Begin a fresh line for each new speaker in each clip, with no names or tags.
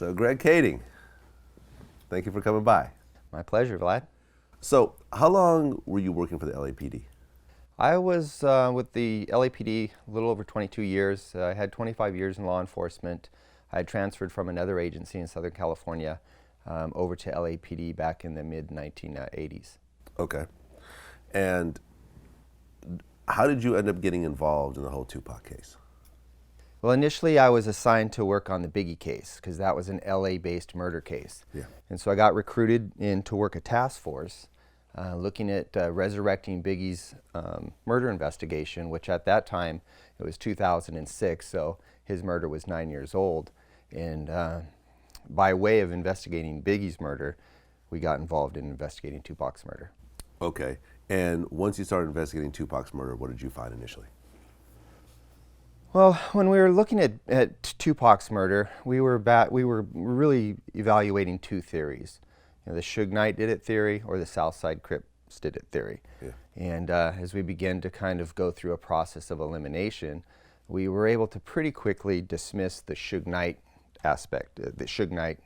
So Greg Kading, thank you for coming by.
My pleasure, Vlad.
So how long were you working for the LAPD?
I was with the LAPD a little over 22 years. I had 25 years in law enforcement. I had transferred from another agency in Southern California over to LAPD back in the mid-1980s.
Okay. And how did you end up getting involved in the whole Tupac case?
Well, initially I was assigned to work on the Biggie case because that was an LA-based murder case.
Yeah.
And so I got recruited in to work a task force looking at resurrecting Biggie's murder investigation, which at that time, it was 2006, so his murder was 9 years old. And by way of investigating Biggie's murder, we got involved in investigating Tupac's murder.
Okay. And once you started investigating Tupac's murder, what did you find initially?
Well, when we were looking at Tupac's murder, we were really evaluating two theories. The Suge Knight did it theory or the Southside Crips did it theory.
Yeah.
And as we began to kind of go through a process of elimination, we were able to pretty quickly dismiss the Suge Knight aspect, the Suge Knight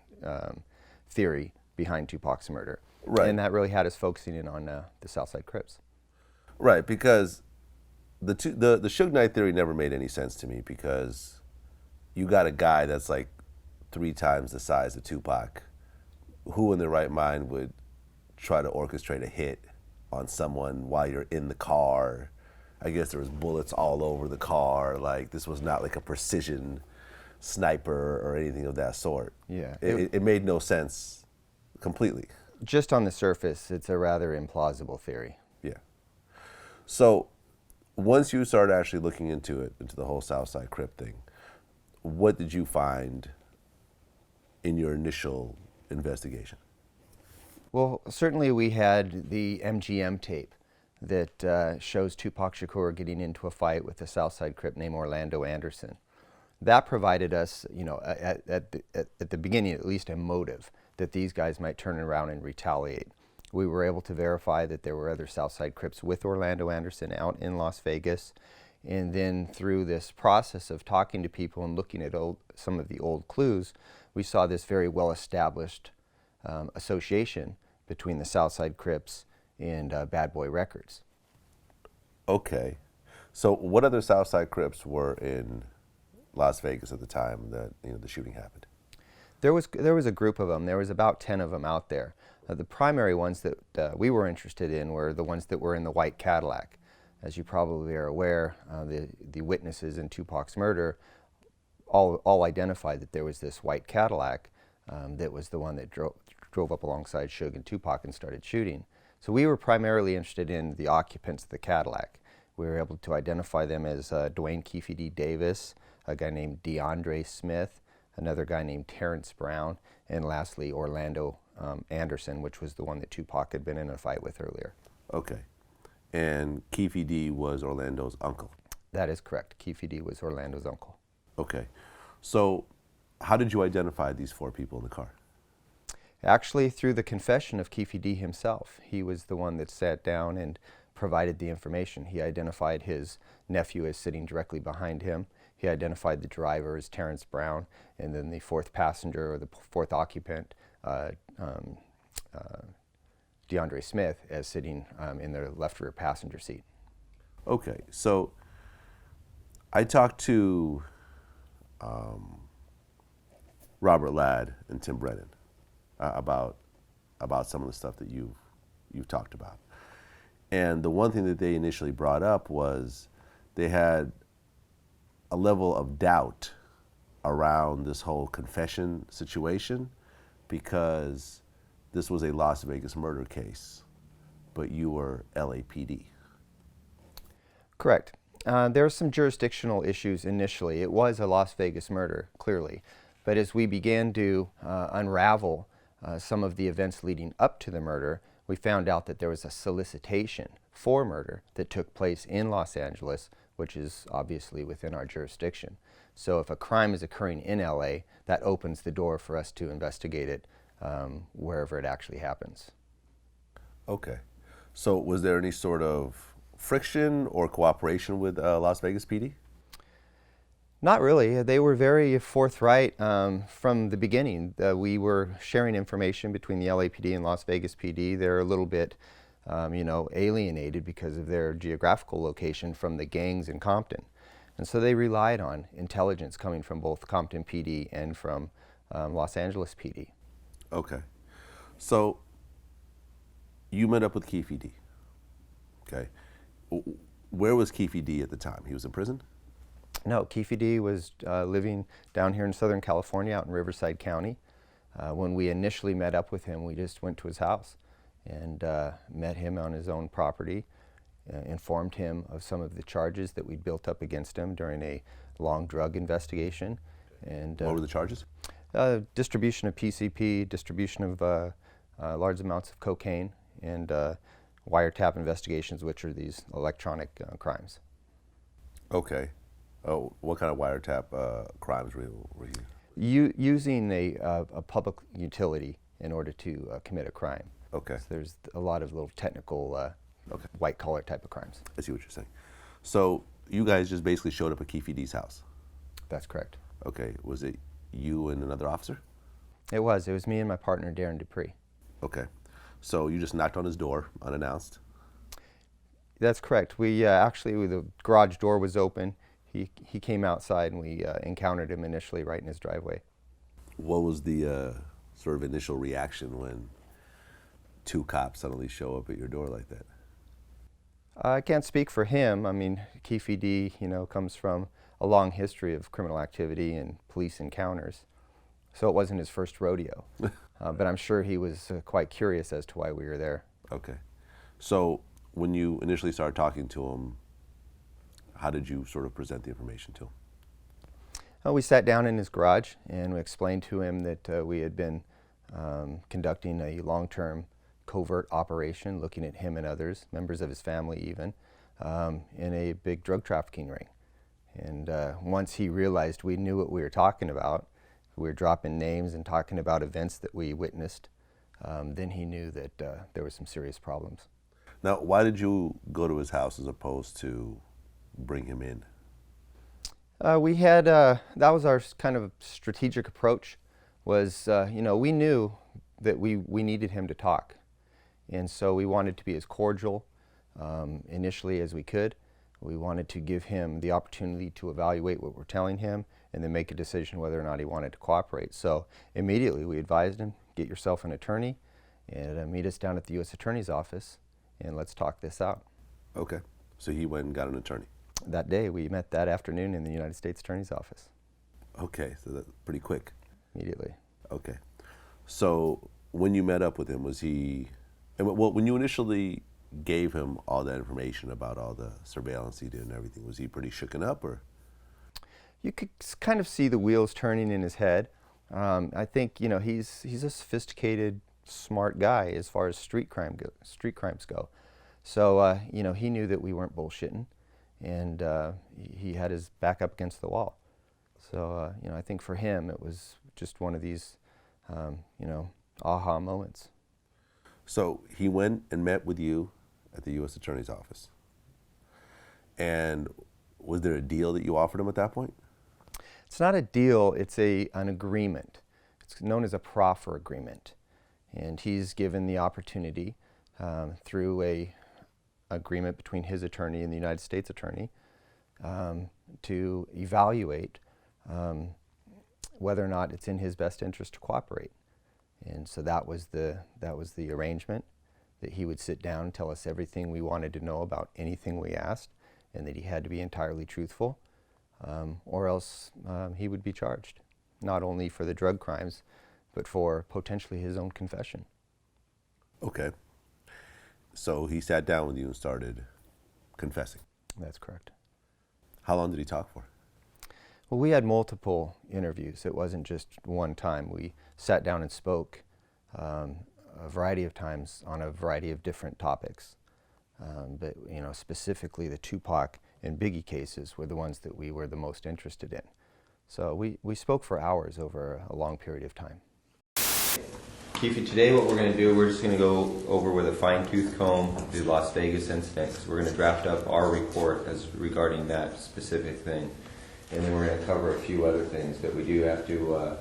theory behind Tupac's murder.
Right.
And that really had us focusing in on the Southside Crips.
Right, because the Suge Knight theory never made any sense to me, because you got a guy that's like 3 times the size of Tupac. Who in their right mind would try to orchestrate a hit on someone while you're in the car? I guess there was bullets all over the car. Like, this was not like a precision sniper or anything of that sort.
Yeah.
It made no sense completely.
Just on the surface, it's a rather implausible theory.
Yeah. So once you started actually looking into the whole Southside Crip thing, what did you find in your initial investigation?
Well, certainly we had the MGM tape that shows Tupac Shakur getting into a fight with a Southside Crip named Orlando Anderson. That provided us, at the beginning at least, a motive that these guys might turn around and retaliate. We were able to verify that there were other Southside Crips with Orlando Anderson out in Las Vegas. And then through this process of talking to people and looking at some of the old clues, we saw this very well-established association between the Southside Crips and Bad Boy Records.
Okay. So what other Southside Crips were in Las Vegas at the time that the shooting happened?
There was a group of them. There was about 10 of them out there. The primary ones that we were interested in were the ones that were in the white Cadillac. As you probably are aware, the witnesses in Tupac's murder all identified that there was this white Cadillac that was the one that drove up alongside Suge and Tupac and started shooting. So we were primarily interested in the occupants of the Cadillac. We were able to identify them as Dwayne Keefe D. Davis, a guy named DeAndre Smith, another guy named Terrence Brown, and lastly Orlando Anderson, which was the one that Tupac had been in a fight with earlier.
Okay. And Keefe D was Orlando's uncle?
That is correct. Keefe D was Orlando's uncle.
Okay. So how did you identify these 4 people in the car?
Actually, through the confession of Keefe D himself. He was the one that sat down and provided the information. He identified his nephew as sitting directly behind him. He identified the driver as Terrence Brown, and then the 4th passenger, or the 4th occupant, DeAndre Smith, as sitting in the left rear passenger seat.
Okay, so I talked to Robert Ladd and Tim Brennan about some of the stuff that you've talked about. And the one thing that they initially brought up was they had a level of doubt around this whole confession situation, because this was a Las Vegas murder case, but you were LAPD.
Correct. There were some jurisdictional issues initially. It was a Las Vegas murder, clearly. But as we began to unravel some of the events leading up to the murder, we found out that there was a solicitation for murder that took place in Los Angeles, which is obviously within our jurisdiction. So if a crime is occurring in LA, that opens the door for us to investigate it wherever it actually happens.
Okay. So was there any sort of friction or cooperation with Las Vegas PD?
Not really. They were very forthright from the beginning. We were sharing information between the LAPD and Las Vegas PD. They're a little bit, alienated because of their geographical location from the gangs in Compton. And so they relied on intelligence coming from both Compton PD and from Los Angeles PD.
Okay. So you met up with Keefe D. Okay. Where was Keefe D at the time? He was in prison?
No, Keefe D was living down here in Southern California, out in Riverside County. When we initially met up with him, we just went to his house and met him on his own property, informed him of some of the charges that we'd built up against him during a long drug investigation. And
what were the charges?
Distribution of PCP, distribution of large amounts of cocaine, and wiretap investigations, which are these electronic crimes.
Okay. Oh, what kind of wiretap crimes were you?
Using a public utility in order to commit a crime.
Okay.
So there's a lot of little technical,
okay,
white-collar type of crimes.
I see what you're saying. So you guys just basically showed up at Keefe D's house?
That's correct.
Okay. Was it you and another officer?
It was. It was me and my partner, Darren Dupree.
Okay. So you just knocked on his door unannounced?
That's correct. We actually, the garage door was open. He came outside and we encountered him initially right in his driveway.
What was the sort of initial reaction when two cops suddenly show up at your door like that?
I can't speak for him. I mean, Keefe D, comes from a long history of criminal activity and police encounters, so it wasn't his first rodeo. But I'm sure he was quite curious as to why we were there.
Okay. So when you initially started talking to him, how did you sort of present the information to him?
We sat down in his garage and we explained to him that we had been conducting a long-term covert operation, looking at him and others, members of his family even, in a big drug trafficking ring. And once he realized we knew what we were talking about, we were dropping names and talking about events that we witnessed, then he knew that there were some serious problems.
Now, why did you go to his house as opposed to bring him in?
We had, that was our kind of strategic approach, was, we knew that we needed him to talk. And so we wanted to be as cordial initially as we could. We wanted to give him the opportunity to evaluate what we're telling him and then make a decision whether or not he wanted to cooperate. So immediately we advised him, get yourself an attorney and meet us down at the U.S. Attorney's office and let's talk this out.
Okay. So he went and got an attorney?
That day, we met that afternoon in the United States Attorney's office.
Okay, so that's pretty quick.
Immediately.
Okay. So when you met up with him, was he, well, when you initially gave him all that information about all the surveillance he did and everything, was he pretty shooken up, or?
You could kind of see the wheels turning in his head. I think, he's a sophisticated, smart guy as far as street crimes go. So, he knew that we weren't bullshitting, and he had his back up against the wall. So, I think for him it was just one of these, aha moments.
So he went and met with you at the U.S. Attorney's office. And was there a deal that you offered him at that point?
It's not a deal, it's an agreement. It's known as a proffer agreement. And he's given the opportunity through a agreement between his attorney and the United States Attorney to evaluate whether or not it's in his best interest to cooperate. And so that was the arrangement, that he would sit down and tell us everything we wanted to know about anything we asked, and that he had to be entirely truthful, or else he would be charged, not only for the drug crimes, but for potentially his own confession.
Okay. So he sat down with you and started confessing?
That's correct.
How long did he talk for?
Well, we had multiple interviews. It wasn't just one time. We sat down and spoke a variety of times on a variety of different topics. But specifically the Tupac and Biggie cases were the ones that we were the most interested in. So we spoke for hours over a long period of time. Keefe, today what we're going to do, we're just going to go over with a fine-tooth comb the Las Vegas incident. We're going to draft up our report as regarding that specific thing. and then we're going to cover a few other things that we do have to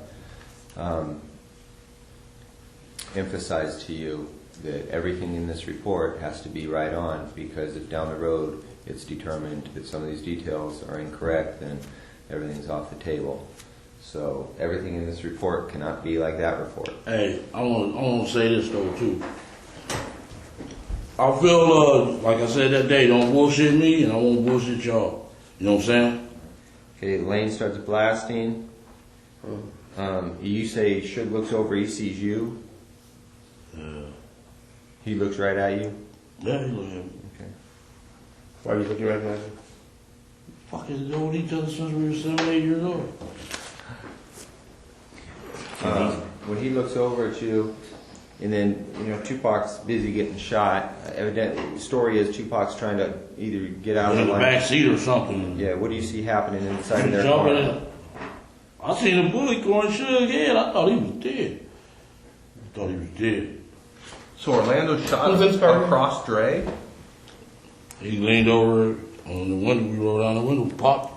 emphasize to you that everything in this report has to be right on, because if down the road it's determined that some of these details are incorrect, then everything's off the table. So everything in this report cannot be like that report.
Hey, I want to say this though too. I feel like I said that day, don't bullshit me, and I won't bullshit y'all. You know what I'm saying?
Okay, Lane starts blasting. You say Suge looks over, he sees you. He looks right at you.
Yeah, he look at me.
Okay.
Why are you looking right at me?
Fucking known each other since we were 7, 8 years old.
When he looks over at you, and then, you know, Tupac's busy getting shot. Evidently, the story is Tupac's trying to either get out of
In
the
the
line.
back seat or something.
Yeah, what do you see happening inside of their
Jumping
car?
in. I seen a bullet going Suge head. I thought he was dead.
So Orlando shot across Dre?
He leaned over on the window. We rolled down the window, popped.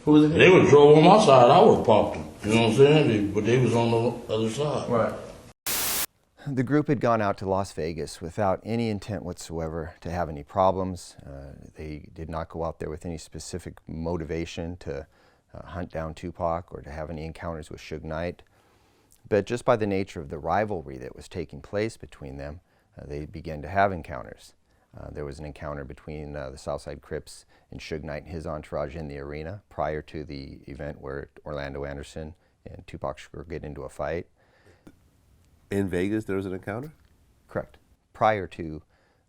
Who was it?
They would drove on my side. I would have popped them. You know what I'm saying? But they was on the other side.
Right.
The group had gone out to Las Vegas without any intent whatsoever to have any problems. They did not go out there with any specific motivation to hunt down Tupac or to have any encounters with Suge Knight. But just by the nature of the rivalry that was taking place between them, they began to have encounters. There was an encounter between the Southside Crips and Suge Knight and his entourage in the arena prior to the event where Orlando Anderson and Tupac Shakur get into a fight.
In Vegas, there was an encounter?
Correct. Prior to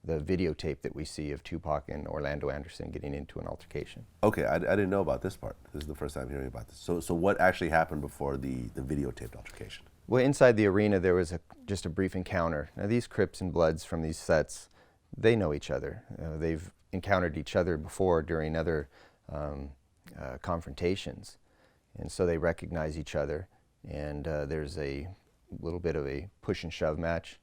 the videotape that we see of Tupac and Orlando Anderson getting into an altercation.
Okay, I didn't know about this part. This is the first time hearing about this. So what actually happened before the videotaped altercation?
Well, inside the arena, there was just a brief encounter. Now, these Crips and Bloods from these sets, they know each other. They've encountered each other before during other confrontations. And so they recognize each other. And there's a little bit of a push and shove match.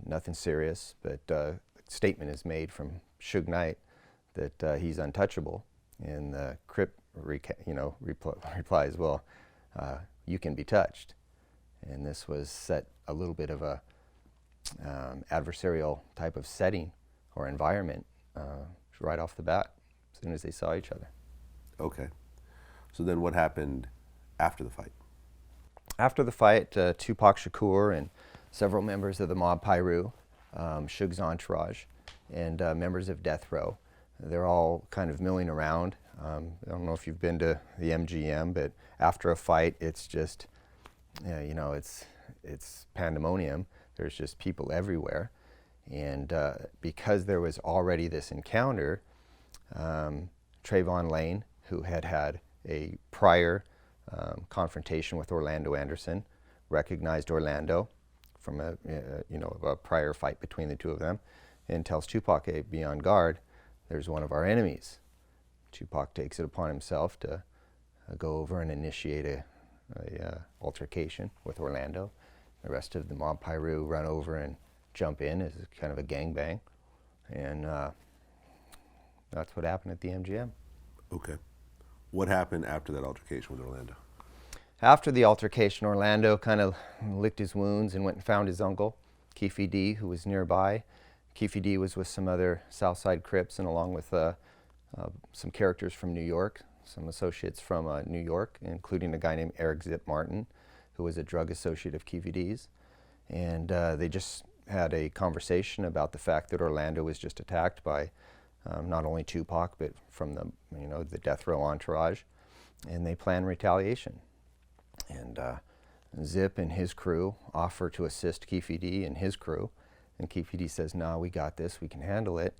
Nothing serious, but a statement is made from Suge Knight that he's untouchable. And the Crip replies, well, you can be touched. And this was set a little bit of a adversarial type of setting or environment right off the bat, as soon as they saw each other.
Okay. So then what happened after the fight?
After the fight, Tupac Shakur and several members of the Mob Piru, Suge's entourage, and members of Death Row, they're all kind of milling around. I don't know if you've been to the MGM, but after a fight, it's just, it's pandemonium. There's just people everywhere. And because there was already this encounter, Trayvon Lane, who had had a prior confrontation with Orlando Anderson, recognized Orlando from a prior fight between the two of them, and tells Tupac, hey, be on guard, there's one of our enemies. Tupac takes it upon himself to go over and initiate a altercation with Orlando. The rest of the Mob Piru run over and jump in as kind of a gangbang, and that's what happened at the MGM.
Okay. What happened after that altercation with Orlando?
After the altercation, Orlando kind of licked his wounds and went and found his uncle, Keefe D, who was nearby. Keefe D was with some other Southside Crips and along with some characters from New York, some associates from New York, including a guy named Eric Zip Martin, who was a drug associate of Keefe D's. And they just had a conversation about the fact that Orlando was just attacked by not only Tupac, but from the Death Row entourage, and they planned retaliation. And Zip and his crew offer to assist Keefe D and his crew, and Keefe D says, no, we got this, we can handle it.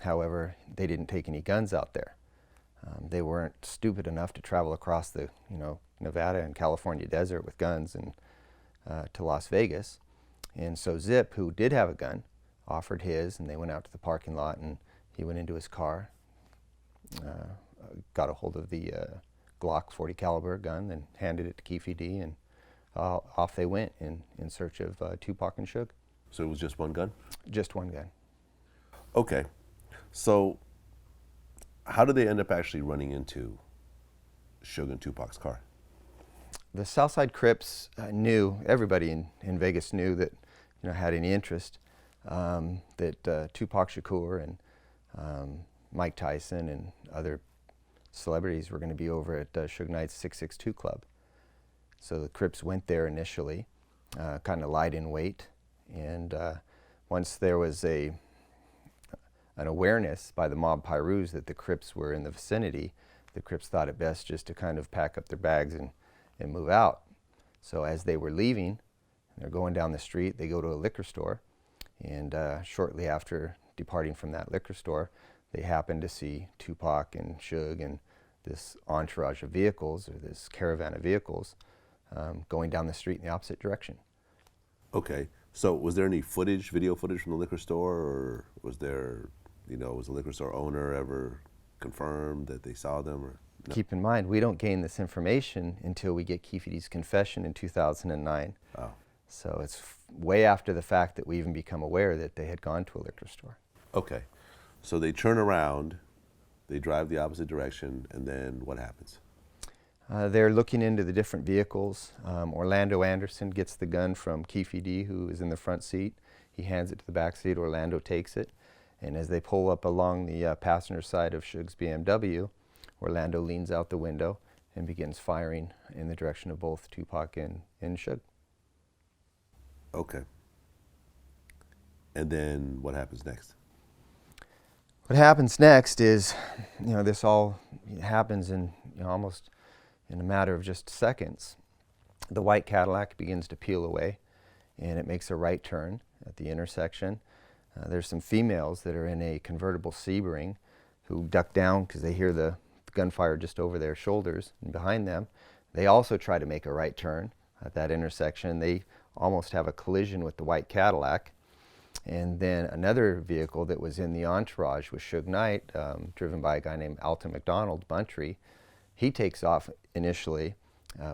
However, they didn't take any guns out there. They weren't stupid enough to travel across the Nevada and California desert with guns and to Las Vegas. And so Zip, who did have a gun, offered his, and they went out to the parking lot, and he went into his car, got a hold of the Glock 40 caliber gun and handed it to Keefe D, and off they went in search of Tupac and Suge.
So it was just one gun?
Just one gun.
Okay. So How did they end up actually running into Suge and Tupac's car?
The Southside Crips knew, everybody in Vegas knew that, had any interest, that Tupac Shakur and Mike Tyson and other celebrities were going to be over at Suge Knight's 662 Club. So the Crips went there initially, kind of lied in wait, and once there was an awareness by the mob Pyrus that the Crips were in the vicinity, the Crips thought it best just to kind of pack up their bags and move out. So as they were leaving, they're going down the street, they go to a liquor store, and shortly after departing from that liquor store, they happened to see Tupac and Suge and this entourage of vehicles, or this caravan of vehicles, going down the street in the opposite direction.
Okay, so was there any footage, video footage from the liquor store, or was there, was the liquor store owner ever confirmed that they saw them, or? No.
Keep in mind, we don't gain this information until we get Keefe D's confession in 2009.
Oh.
So it's way after the fact that we even become aware that they had gone to a liquor store.
Okay, so they turn around, they drive the opposite direction, and then what happens?
They're looking into the different vehicles. Orlando Anderson gets the gun from Keefe D, who is in the front seat. He hands it to the back seat. Orlando takes it. And as they pull up along the passenger side of Suge's BMW, Orlando leans out the window and begins firing in the direction of both Tupac and Suge.
Okay. And then what happens next?
What happens next is, this all happens in almost in a matter of just seconds. The white Cadillac begins to peel away, and it makes a right turn at the intersection. There's some females that are in a convertible Sebring who duck down because they hear the gunfire just over their shoulders and behind them. They also try to make a right turn at that intersection. They almost have a collision with the white Cadillac. And then another vehicle that was in the entourage with Suge Knight, driven by a guy named Alton McDonald, Buntry, he takes off initially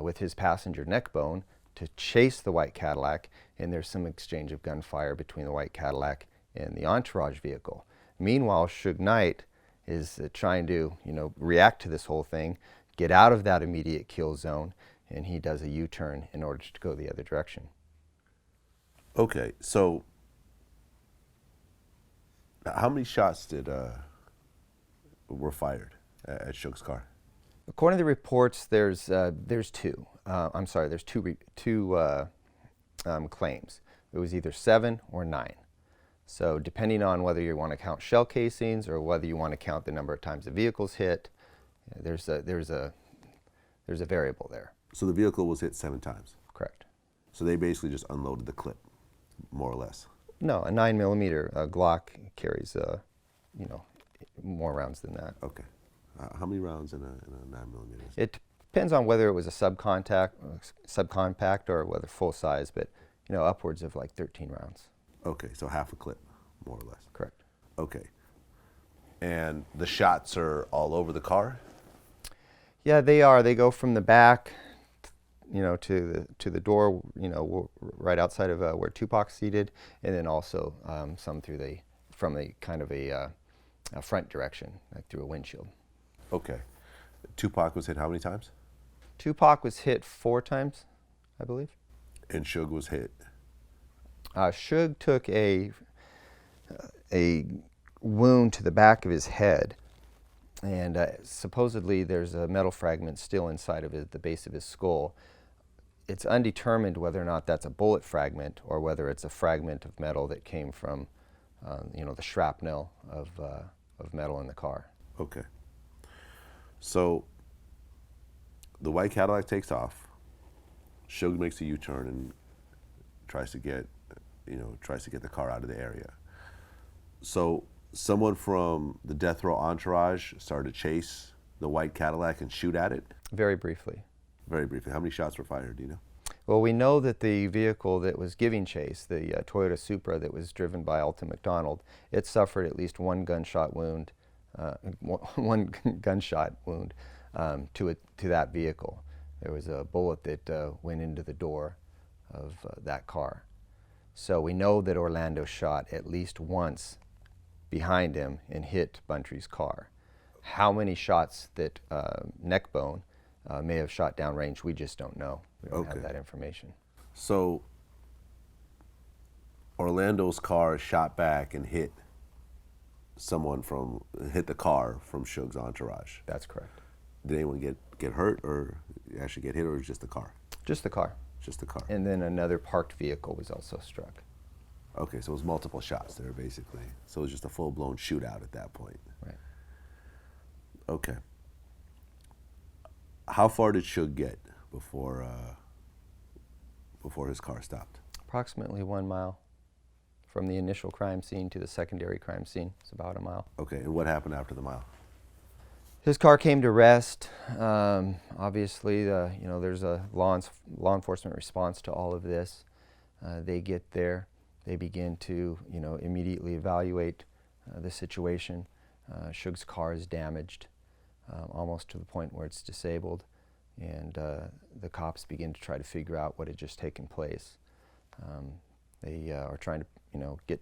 with his passenger Neckbone to chase the white Cadillac, and there's some exchange of gunfire between the white Cadillac and the entourage vehicle. Meanwhile, Suge Knight is trying to, react to this whole thing, get out of that immediate kill zone, and he does a U-turn in order to go the other direction.
Okay, so how many shots were fired at Suge's car?
According to the reports, there's two. There's two claims. It was either 7 or 9. So depending on whether you want to count shell casings or whether you want to count the number of times the vehicle's hit, there's a variable there.
So the vehicle was hit 7 times?
Correct.
So they basically just unloaded the clip, more or less?
No, a 9mm Glock carries more rounds than that.
Okay. How many rounds in a 9mm?
It depends on whether it was a subcompact or whether full size, but upwards of like 13 rounds.
Okay, so half a clip, more or less.
Correct.
Okay. And the shots are all over the car?
Yeah, they are. They go from the back, to the door, right outside of where Tupac's seated, and then also some from the kind of a front direction, like through a windshield.
Okay. Tupac was hit how many times?
Tupac was hit 4 times, I believe.
And Suge was hit?
Suge took a wound to the back of his head, and supposedly there's a metal fragment still inside of the base of his skull. It's undetermined whether or not that's a bullet fragment or whether it's a fragment of metal that came from, the shrapnel of metal in the car.
Okay. So the white Cadillac takes off. Suge makes a U-turn and tries to get the car out of the area. So someone from the death row entourage started to chase the white Cadillac and shoot at it?
Very briefly.
Very briefly. How many shots were fired, do you know?
Well, we know that the vehicle that was giving chase, the Toyota Supra that was driven by Alton McDonald, it suffered at least one gunshot wound to that vehicle. There was a bullet that went into the door of that car. So we know that Orlando shot at least once behind him and hit Buntry's car. How many shots that neck bone may have shot downrange, we just don't know. We don't have that information.
So Orlando's car shot back and hit the car from Suge's entourage.
That's correct.
Did anyone get hurt or actually get hit, or was it just the car?
Just the car.
Just the car.
And then another parked vehicle was also struck.
Okay, so it was multiple shots there, basically. So it was just a full-blown shootout at that point.
Right.
Okay. How far did Suge get before his car stopped?
Approximately 1 mile. From the initial crime scene to the secondary crime scene, it's about a mile.
Okay, and what happened after the mile?
His car came to rest. Obviously, there's a law enforcement response to all of this. They get there. They begin to, immediately evaluate the situation. Suge's car is damaged, almost to the point where it's disabled, and the cops begin to try to figure out what had just taken place. They are trying to, get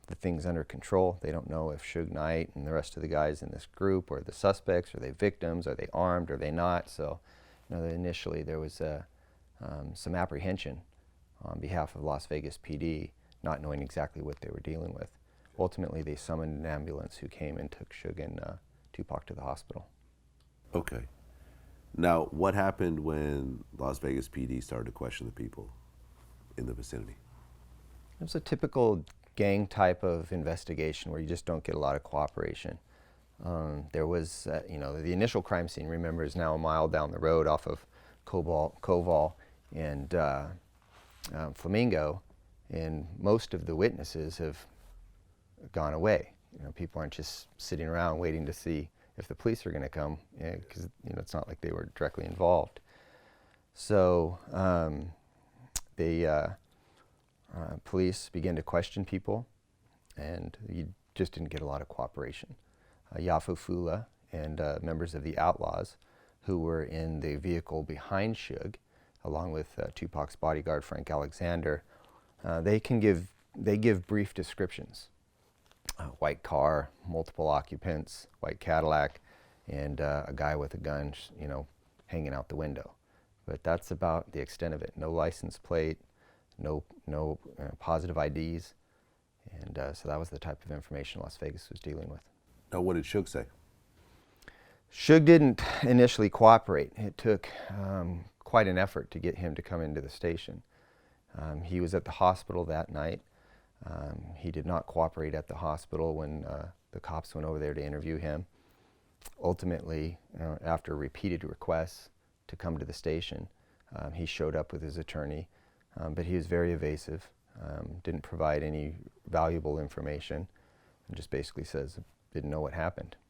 the things under control. They don't know if Suge Knight and the rest of the guys in this group are the suspects, are they victims, are they armed, are they not? So, initially there was some apprehension on behalf of Las Vegas PD, not knowing exactly what they were dealing with. Ultimately, they summoned an ambulance who came and took Suge and Tupac to the hospital.
Okay. Now, what happened when Las Vegas PD started to question the people in the vicinity?
It was a typical gang type of investigation where you just don't get a lot of cooperation. There was, the initial crime scene, remember, is now a mile down the road off of Koval and Flamingo, and most of the witnesses have gone away. People aren't just sitting around waiting to see if the police are going to come, because it's not like they were directly involved. So police began to question people, and you just didn't get a lot of cooperation. Yafu Fula and members of the Outlaws, who were in the vehicle behind Suge, along with Tupac's bodyguard Frank Alexander, they give brief descriptions. White car, multiple occupants, white Cadillac, and a guy with a gun, hanging out the window. But that's about the extent of it. No license plate, no positive IDs, and so that was the type of information Las Vegas was dealing with.
Now, what did Suge say?
Suge didn't initially cooperate. It took quite an effort to get him to come into the station. He was at the hospital that night. He did not cooperate at the hospital when the cops went over there to interview him. Ultimately, after repeated requests to come to the station, he showed up with his attorney, but he was very evasive, didn't provide any valuable information, and just basically says, didn't know what happened.